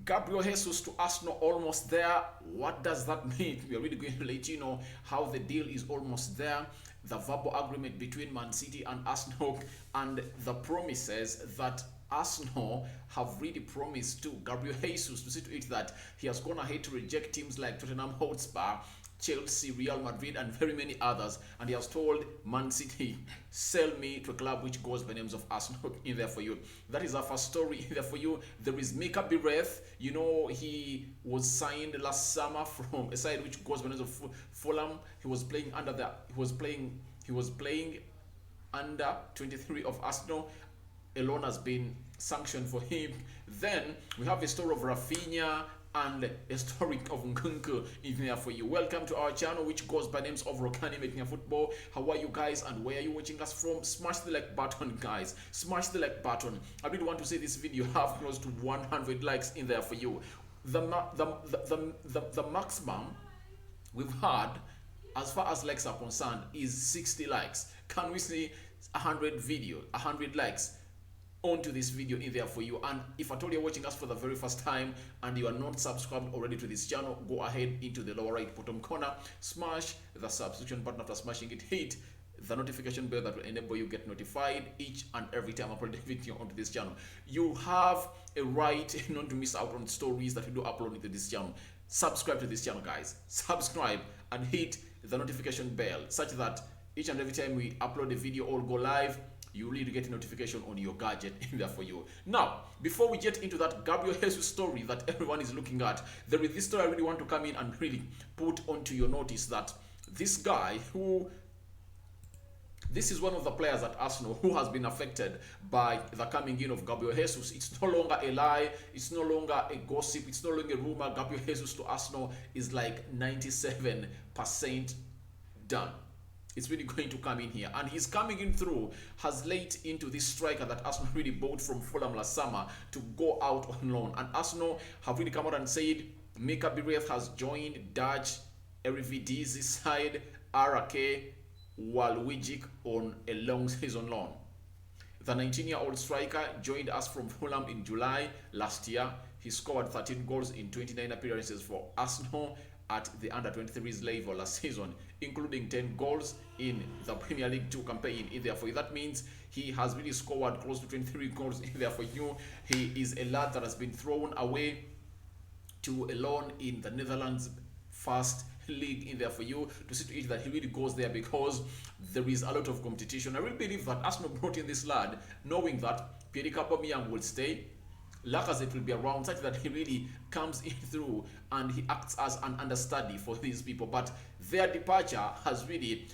Gabriel Jesus to Arsenal almost there. What does that mean? We are really going to let you know how the deal is almost there. The verbal agreement between Man City and Arsenal, and the promises that Arsenal have really promised to Gabriel Jesus to see to it that he has gone ahead to reject teams like Tottenham Hotspur, Chelsea, Real Madrid, and very many others. And he has told Man City, sell me to a club which goes by the names of Arsenal in there for you. That is our first story in there for you. There is Biereth. You know, he was signed last summer from a side which goes by the names of Fulham. He was playing under 23 of Arsenal. A loan has been sanctioned for him. Then we have a story of Raphinha and a story of Nkunku in there for you. Welcome to our channel, which goes by names of Rokani Making a Football. How are you guys, and where are you watching us from? Smash the like button, guys. Smash the like button. I really want to say this video have close to 100 likes in there for you. The maximum we've had as far as likes are concerned is 60 likes. Can we see 100 likes onto this video in there for you? And if at all you're watching us for the very first time and you are not subscribed already to this channel, go ahead into the lower right bottom corner, smash the subscription button. After smashing it, hit the notification bell that will enable you get notified each and every time I upload a video onto this channel. You have a right not to miss out on stories that we do upload into this channel. Subscribe to this channel, guys. Subscribe and hit the notification bell such that each and every time we upload a video or go live, you really get a notification on your gadget in there for you. Now, before we get into that Gabriel Jesus story that everyone is looking at, there is this story I really want to come in and really put onto your notice, that this guy this is one of the players at Arsenal who has been affected by the coming in of Gabriel Jesus. It's no longer a lie. It's no longer a gossip. It's no longer a rumor. Gabriel Jesus to Arsenal is like 97% done. It's really going to come in here, and he's coming in through has laid into this striker that Arsenal really bought from Fulham last summer to go out on loan. And Arsenal have really come out and said Biereth has joined Dutch Eredivisie side RK Walwijik on a long season loan. The 19-year-old striker joined us from Fulham in July last year. He scored 13 goals in 29 appearances for Arsenal at the under-23s level last season, including 10 goals in the Premier League 2 campaign in there for you. That means he has really scored close to 23 goals in there for you. He is a lad that has been thrown away to a loan in the Netherlands First League in there for you, to see to it that he really goes there because there is a lot of competition. I really believe that Arsenal brought in this lad knowing that Pierre Aubameyang will stay, Lacazette will be around, such that he really comes in through and he acts as an understudy for these people. But their departure has really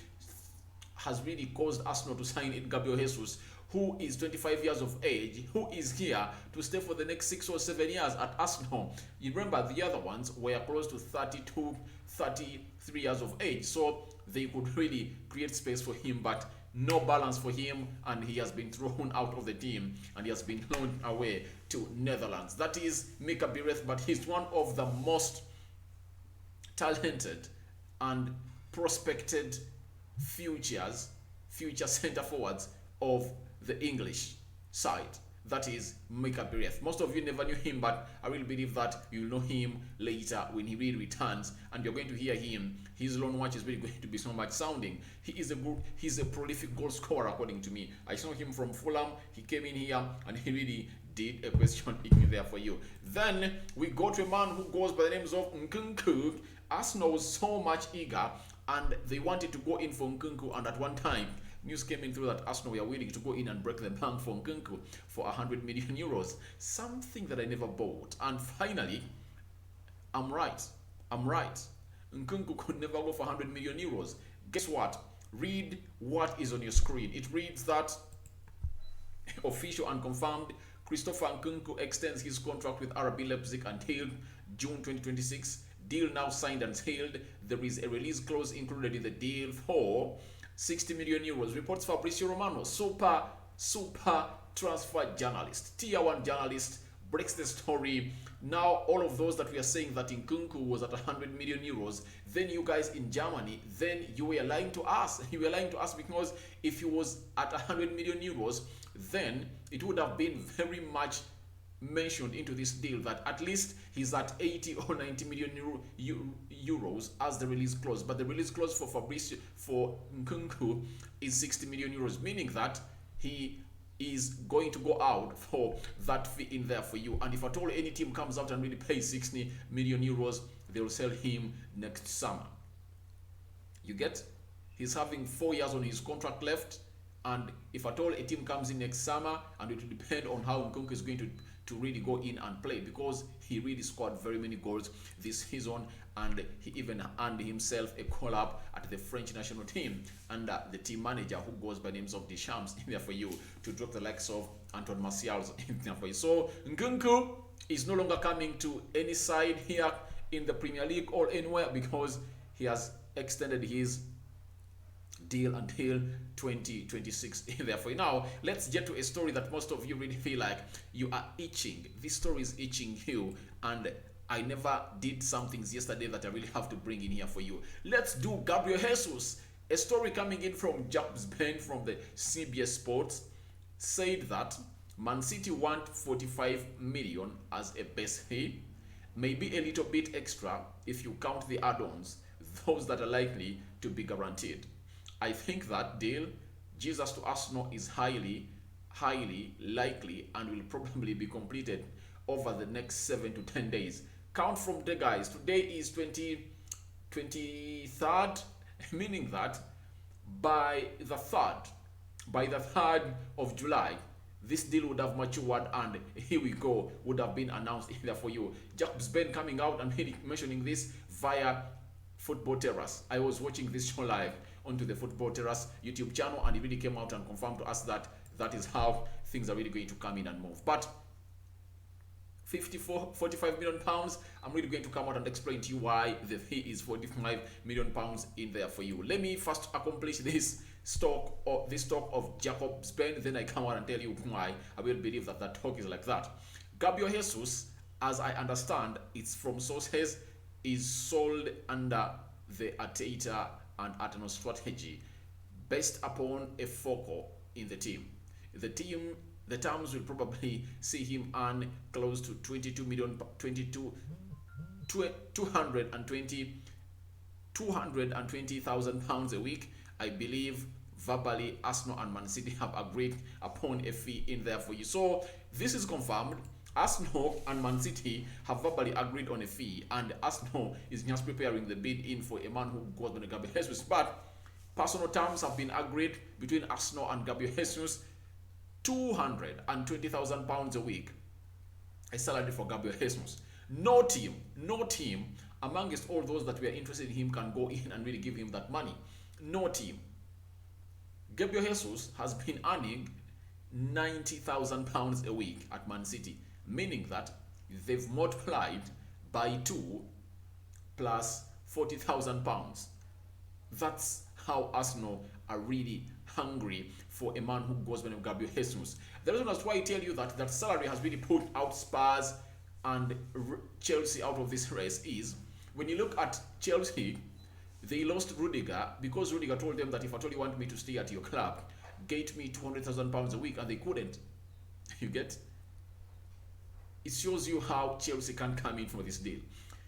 caused Arsenal to sign in Gabriel Jesus, who is 25 years of age, who is here to stay for the next 6 or 7 years at Arsenal. You remember the other ones were close to 32, 33 years of age, so they could really create space for him, but no balance for him, and he has been thrown out of the team and he has been loaned away to Netherlands. That is Biereth, but he's one of the most talented and prospected future center forwards of the English side. That is Biereth. Most of you never knew him, but I really believe that you'll know him later when he really returns, and you're going to hear him. His loan watch is really going to be so much sounding. He's a prolific goal scorer according to me. I saw him from Fulham. He came in here and he really did a question in there for you. Then we go to a man who goes by the names of Nkunku. Arsenal was so much eager and they wanted to go in for Nkunku, and at one time news came in through that Arsenal were willing to go in and break the bank for Nkunku for 100 million euros. Something that I never bought. And finally, I'm right. Nkunku could never go for 100 million euros. Guess what? Read what is on your screen. It reads that official and confirmed, Christopher Nkunku extends his contract with RB Leipzig until June 2026. Deal now signed and sealed. There is a release clause included in the deal for 60 million euros. Reports Fabrizio Romano, super transfer journalist, tier 1 journalist, breaks the story. Now, all of those that we are saying that Nkunku was at 100 million euros, then you guys in Germany, then you were lying to us. You were lying to us, because if he was at 100 million euros, then it would have been very much mentioned into this deal that at least he's at 80 or 90 million euros as the release clause, but the release clause for Nkunku is 60 million euros, meaning that he is going to go out for that fee in there for you. And if at all any team comes out and really pays 60 million euros, they will sell him next summer. You get? He's having 4 years on his contract left, and if at all a team comes in next summer, and it will depend on how Nkunku is going to really go in and play, because he really scored very many goals this season, and he even earned himself a call-up at the French national team under the team manager who goes by names of Deschamps in there for you, to drop the likes of Antoine Martial in there for you. So Nkunku is no longer coming to any side here in the Premier League or anywhere, because he has extended his deal until 2026 therefore. Now let's get to a story that most of you really feel like you are itching. This story is itching you, and I never did some things yesterday that I really have to bring in here for you. Let's do Gabriel Jesus. A story coming in from Jacques Ben from the CBS Sports said that Man City want 45 million as a base fee, maybe a little bit extra if you count the add-ons, those that are likely to be guaranteed. I think that deal, Jesus to Arsenal, is highly likely and will probably be completed over the next 7 to 10 days. Count from the guys. Today is 23rd, meaning that by the 3rd of July, this deal would have matured, and here we go, would have been announced in there for you. Jacques Ben coming out and mentioning this via Football Terrace. I was watching this show live onto the Football Terrace YouTube channel, and he really came out and confirmed to us that that is how things are really going to come in and move. But 45 million pounds, I'm really going to come out and explain to you why the fee is 45 million pounds in there for you. Let me first accomplish this talk of Jacques Ben, then I come out and tell you why I will believe that that talk is like that. Gabriel Jesus, as I understand, it's from sources, is sold under the Arteta and Arsenal strategy based upon a focal in the team. The terms will probably see him earn close to 220,000 pounds a week. I believe verbally Arsenal and Man City have agreed upon a fee in there for you. So this is confirmed. Arsenal and Man City have verbally agreed on a fee, and Arsenal is just preparing the bid in for a man who goes by the Gabriel Jesus. But personal terms have been agreed between Arsenal and Gabriel Jesus. 220,000 pounds a week, a salary for Gabriel Jesus. No team amongst all those that were interested in him can go in and really give him that money. No team. Gabriel Jesus has been earning 90,000 pounds a week at Man City, meaning that they've multiplied by 2 plus 40,000 pounds. That's how Arsenal are really hungry for a man who goes by the name of Gabriel Jesus. The reason that's why I tell you that that salary has really put out Spurs and Chelsea out of this race is, when you look at Chelsea, they lost Rudiger because Rudiger told them that if at all you want me to stay at your club, get me 200,000 pounds a week, and they couldn't. You get? It shows you how Chelsea can come in for this deal.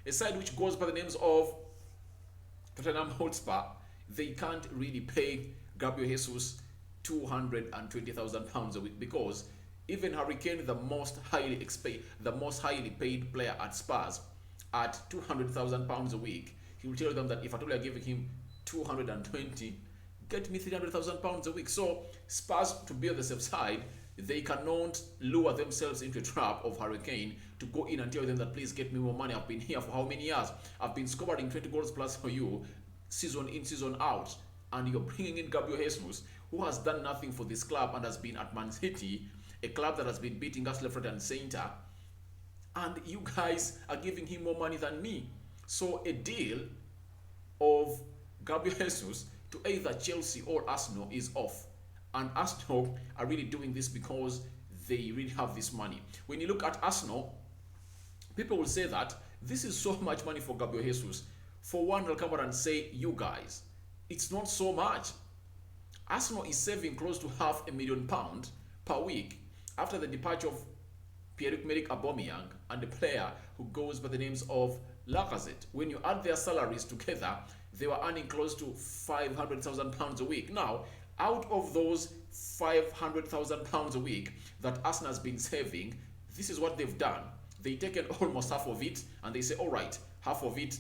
A side which goes by the names of Tottenham Hotspur, they can't really pay Gabriel Jesus 220,000 pounds a week, because even Harry Kane, the most highly paid player at Spurs, at 200,000 pounds a week, he will tell them that if at all you are giving him 220, get me 300,000 pounds a week. So Spurs, to be on the safe side, they cannot lure themselves into a trap of Harry Kane to go in and tell them that please get me more money. I've been here for how many years? I've been scoring 20 goals plus for you, season in, season out, and you're bringing in Gabriel Jesus, who has done nothing for this club and has been at Man City, a club that has been beating us left, right, and center, and you guys are giving him more money than me. So a deal of Gabriel Jesus to either Chelsea or Arsenal is off, and Arsenal are really doing this because they really have this money. When you look at Arsenal, people will say that this is so much money for Gabriel Jesus. For one, they'll come out and say, you guys, it's not so much. Arsenal is saving close to £500,000 per week after the departure of Pierre-Emerick Aubameyang, and the player who goes by the names of Lacazette. When you add their salaries together, they were earning close to £500,000 a week. Now, out of those £500,000 a week that Arsenal has been saving, this is what they've done. They've taken almost half of it and they say, all right, half of it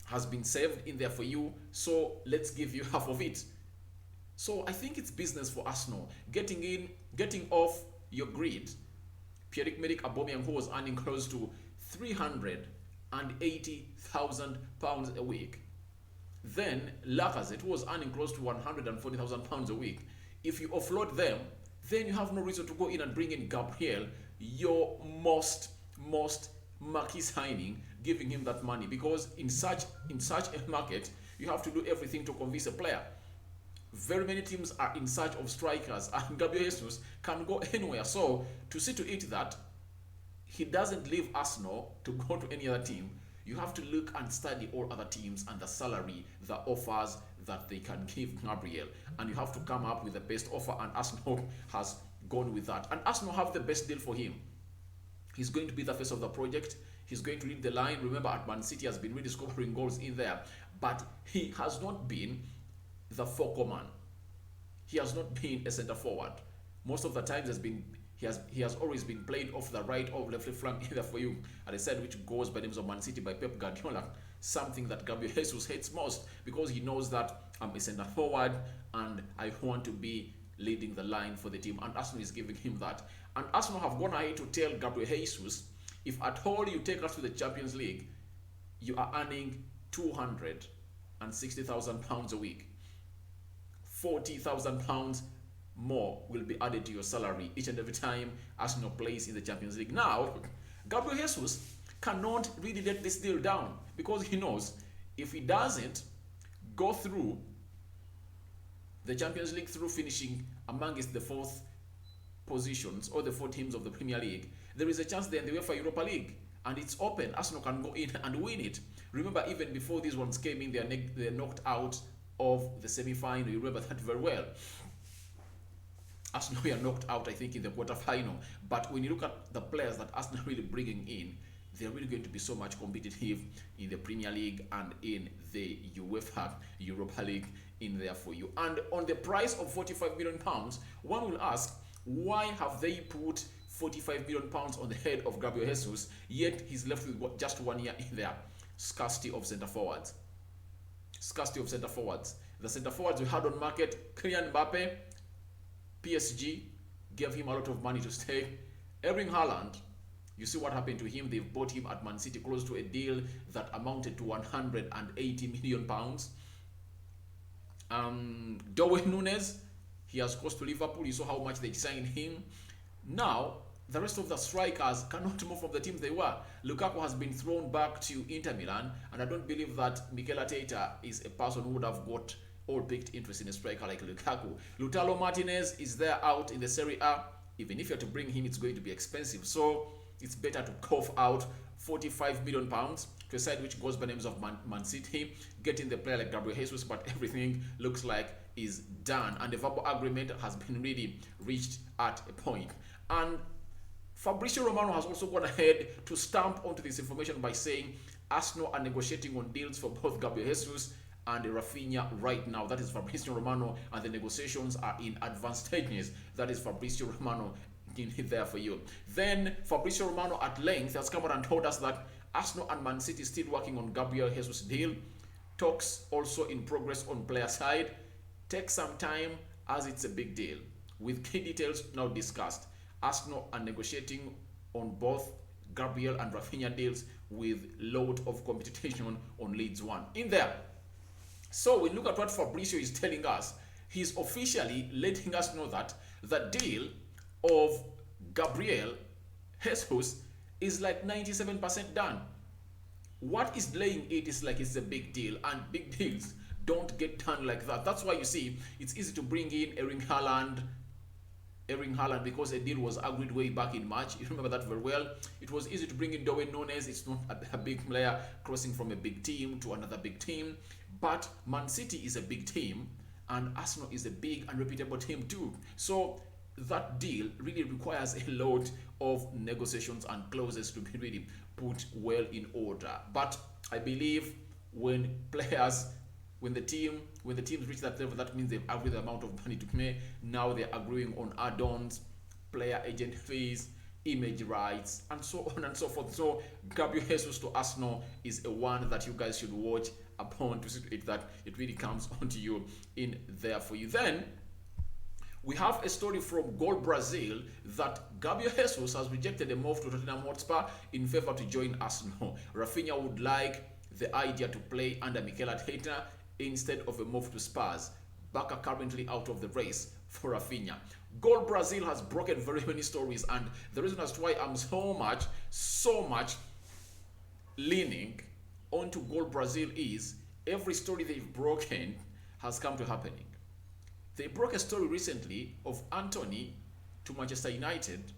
has been saved in there for you, so let's give you half of it. So I think it's business for Arsenal. Getting off your grid. Pierre-Emerick Aubameyang, who was earning close to £380,000 a week. Then Lacazette, who was earning close to £140,000 a week. If you offload them, then you have no reason to go in and bring in Gabriel, your most marquee signing, giving him that money, because in such a market you have to do everything to convince a player. Very many teams are in search of strikers, and Gabriel Jesus can go anywhere. So to see to it that he doesn't leave Arsenal to go to any other team, you have to look and study all other teams and the salary, the offers that they can give Gabriel, and you have to come up with the best offer, and Arsenal has gone with that. And Arsenal have the best deal for him. He's going to be the face of the project. He's going to lead the line. Remember, at Man City has been rediscovering goals in there, but he has not been the focal man. He has not been a centre forward. Most of the times he has always been played off the right or left flank either for you. And I said, which goes by the names of Man City by Pep Guardiola, something that Gabriel Jesus hates most, because he knows that I'm a centre forward and I want to be leading the line for the team, and Arsenal is giving him that. And Arsenal have gone ahead to tell Gabriel Jesus, if at all you take us to the Champions League, you are earning £260,000 a week. £40,000 more will be added to your salary each and every time Arsenal plays in the Champions League. Now, Gabriel Jesus cannot really let this deal down, because he knows if he doesn't go through the Champions League through finishing amongst the fourth positions or the four teams of the Premier League, there is a chance then the UEFA Europa League, and it's open. Arsenal can go in and win it. Remember, even before these ones came in, they're knocked out of the semi-final. You remember that very well. Arsenal were knocked out, I think, in the quarter-final. But when you look at the players that Arsenal are really bringing in, they're really going to be so much competitive in the Premier League and in the UEFA Europa League in there for you. And on the price of £45 million, one will ask, why have they put £45 million on the head of Gabriel Jesus, yet he's left with just 1 year in there? Scarcity of centre forwards. Scarcity of centre forwards. The centre forwards we had on market, Kylian Mbappe, PSG gave him a lot of money to stay. Erling Haaland, you see what happened to him. They've bought him at Man City close to a deal that amounted to £180 million. Darwin Núñez, he has cost to Liverpool. You saw how much they signed him. Now, the rest of the strikers cannot move from the team they were. Lukaku has been thrown back to Inter Milan, and I don't believe that Mikel Arteta is a person who would have got all picked interest in a striker like Lukaku. Lautaro Martinez is there out in the Serie A. Even if you have to bring him, it's going to be expensive. So it's better to cough out £45 million to a side which goes by names of Man City, getting the player like Gabriel Jesus, but everything looks like is done. And the verbal agreement has been really reached at a point. And Fabrizio Romano has also gone ahead to stamp onto this information by saying Arsenal are negotiating on deals for both Gabriel Jesus and Raphinha right now. That is Fabrizio Romano, and the negotiations are in advanced stages. That is Fabrizio Romano in there for you. Then Fabrizio Romano at length has come out and told us that Arsenal and Man City still working on Gabriel Jesus deal. Talks also in progress on player side. Take some time as it's a big deal. With key details now discussed, Arsenal are negotiating on both Gabriel and Raphinha deals with load of competition on Leeds 1 in there. So we look at what Fabrizio is telling us. He's officially letting us know that the deal of Gabriel Jesus is like 97% done. What is delaying it is like it's a big deal, and big deals don't get done like that. That's why you see it's easy to bring in Erling Haaland, because a deal was agreed way back in March. You remember that very well. It was easy to bring in Darwin Núñez. It's not a big player crossing from a big team to another big team. But Man City is a big team, and Arsenal is a big and reputable team too. So that deal really requires a lot of negotiations and clauses to be really put well in order. But I believe when players, when the teams reach that level, that means they've agreed the amount of money to pay. Now they're agreeing on add-ons, player agent fees, image rights, and so on and so forth. So Gabriel Jesus to Arsenal is a one that you guys should watch upon to see it that it really comes onto you in there for you. Then we have a story from Goal Brazil that Gabriel Jesus has rejected a move to Tottenham Hotspur in favor to join Arsenal. Raphinha would like the idea to play under Mikel Arteta instead of a move to Spurs. Barca currently out of the race for Raphinha. Goal Brazil has broken very many stories, and the reason as to why I'm so much leaning onto Goal Brazil is every story they've broken has come to happening. They broke a story recently of Anthony to Manchester United,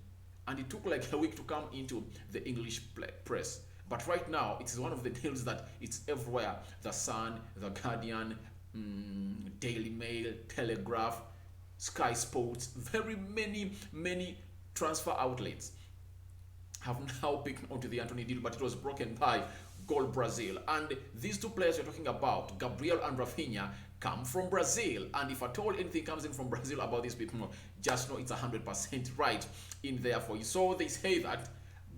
and it took like a week to come into the English press. But right now, it is one of the deals that it's everywhere. The Sun, The Guardian, Daily Mail, Telegraph, Sky Sports, very many transfer outlets have now picked onto the Anthony deal, but it was broken by Goal Brazil. And these two players you're talking about, Gabriel and Raphinha, come from Brazil. And if at all anything comes in from Brazil about these people, just know it's 100% right in there for you. So they say that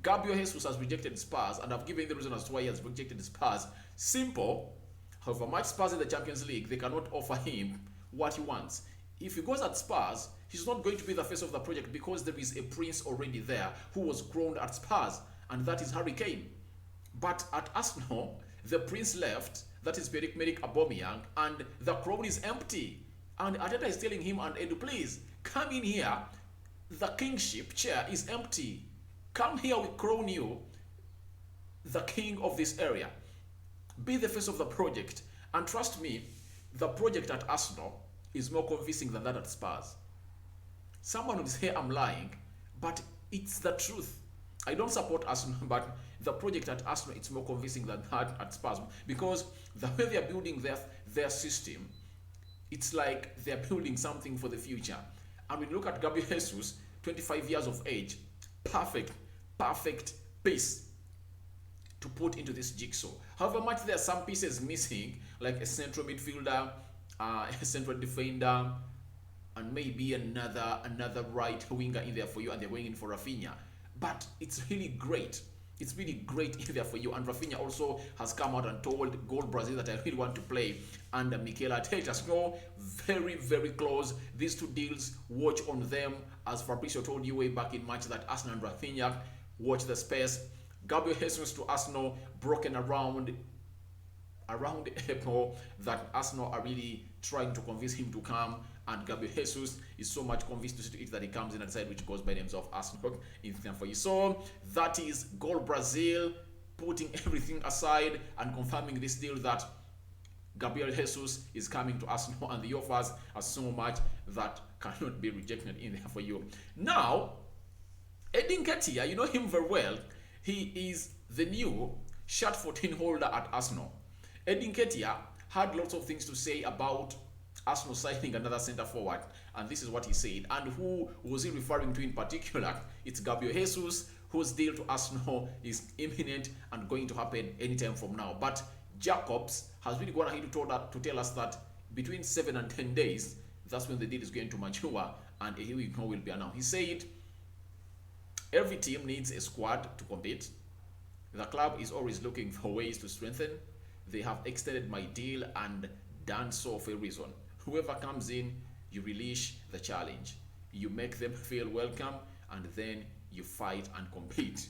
Gabriel Jesus has rejected Spurs, and I've given the reason as to why he has rejected Spurs. Simple. However much Spurs in the Champions League, they cannot offer him what he wants. If he goes at Spurs, he's not going to be the face of the project because there is a prince already there who was crowned at Spurs, and that is Harry Kane. But at Arsenal, the prince left, that is Pierre-Emerick Aubameyang, and the crown is empty. And Arteta is telling him and Edu, please, come in here. The kingship chair is empty. Come here, we crown you the king of this area. Be the face of the project. And trust me, the project at Arsenal is more convincing than that at Spurs. Someone will say I'm lying, but it's the truth. I don't support Arsenal, but the project at Arsenal, it's more convincing than that at Spurs, because the way they're building their system, it's like they're building something for the future. And when you look at Gabriel Jesus, 25 years of age, perfect piece to put into this jigsaw. However much there are some pieces missing, like a central midfielder, a central defender, and maybe another right winger in there for you, and they're going in for Raphinha. But it's really great. It's really great in there for you. And Raphinha also has come out and told Goal Brazil that I really want to play under Mikel Arteta. So very close. These two deals, watch on them. As Fabrizio told you way back in March that Arsenal and Raphinha, watch the space. Gabriel Jesus to Arsenal, broken around April, that Arsenal are really trying to convince him to come, and Gabriel Jesus is so much convinced to it that he comes in and side which goes by the names of Arsenal in for you. So that is Goal Brazil putting everything aside and confirming this deal that Gabriel Jesus is coming to Arsenal, and the offers are so much that cannot be rejected in there for you. Now, Nketiah, you know him very well. He is the new shirt 14 holder at Arsenal. Nketiah had lots of things to say about Arsenal signing another centre forward, and this is what he said. And who was he referring to in particular? It's Gabriel Jesus, whose deal to Arsenal is imminent and going to happen anytime from now. But Jacobs has really gone ahead to tell us that between 7 and 10 days, that's when the deal is going to mature, and here we will be announced. He said, every team needs a squad to compete. The club is always looking for ways to strengthen. They have extended my deal and done so for a reason. Whoever comes in, you relish the challenge. You make them feel welcome, and then you fight and compete.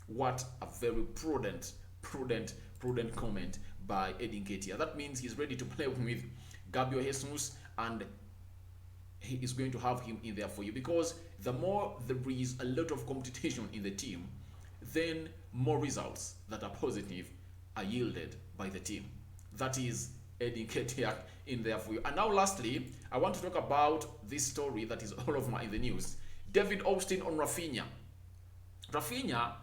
What a very prudent comment by Nketiah. That means he's ready to play with Gabriel Jesus, and he is going to have him in there for you, because the more there is a lot of competition in the team, then more results that are positive are yielded by the team. That is Nketiah in there for you. And now lastly, I want to talk about this story that is all over in the news. David Austin on Raphinha. Raphinha,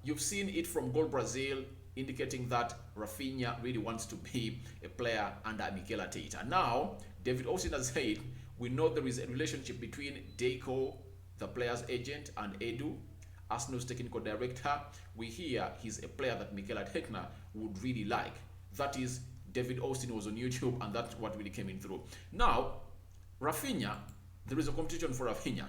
you've seen it from Goal Brazil indicating that Raphinha really wants to be a player under Mikel Arteta. Now, David Austin has said, We know there is a relationship between Deco, the player's agent, and Edu, Arsenal's technical director. We hear he's a player that Mikel Arteta would really like. That is, David Austin was on YouTube, and that's what really came in through. Now, Raphinha, there is a competition for Raphinha.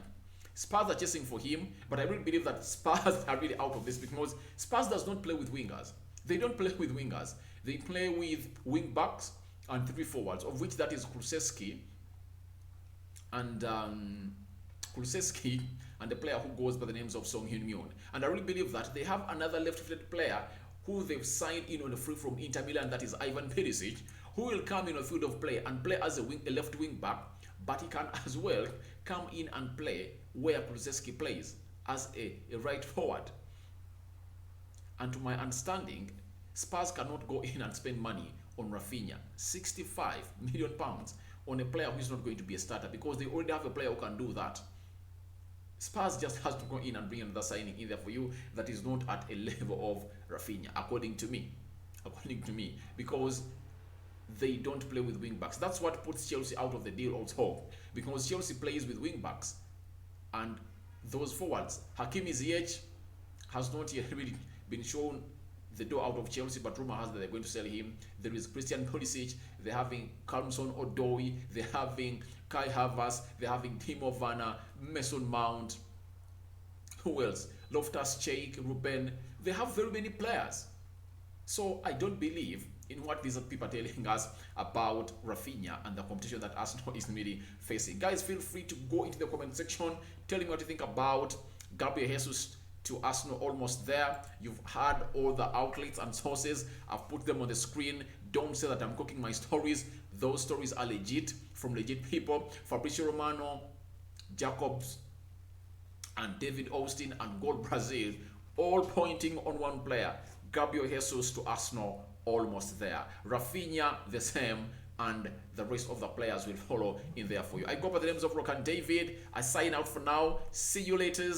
Spurs are chasing for him, but I really believe that Spurs are really out of this because Spurs does not play with wingers. They don't play with wingers. They play with wing backs and 3 forwards, of which that is Kulusevski and the player who goes by the names of Song Hyun-myun. And I really believe that they have another left-footed player who they've signed in on a free from Inter Milan, that is Ivan Perisic, who will come in a field of play and play as a left wing back, but he can as well come in and play where Kulusevski plays as a right forward. And to my understanding, Spurs cannot go in and spend money on Raphinha, £65 million on a player who is not going to be a starter, because they already have a player who can do that. Spurs just has to go in and bring another signing in there for you that is not at a level of Raphinha, according to me, because they don't play with wing backs. That's what puts Chelsea out of the deal also, because Chelsea plays with wing backs and those forwards. Hakimi Ziyech has not yet really been shown the door out of Chelsea, but rumor has that they're going to sell him. There is Christian Pulisic, they're having Carlson Odoi, they're having Kai Havertz, they're having Timo Werner, Mason Mount, who else? Loftus-Cheek, Ruben. They have very many players. So I don't believe in what these people are telling us about Raphinha and the competition that Arsenal is really facing. Guys, feel free to go into the comment section, tell me what you think about Gabriel Jesus to Arsenal, almost there. You've heard all the outlets and sources. I've put them on the screen. Don't say that I'm cooking my stories. Those stories are legit, from legit people. Fabrizio Romano, Jacobs, and David Austin and Gold Brazil, all pointing on one player, Gabriel Jesus to Arsenal, almost there. Raphinha, the same, and the rest of the players will follow in there for you. I go by the names of Rokani David. I sign out for now. See you later.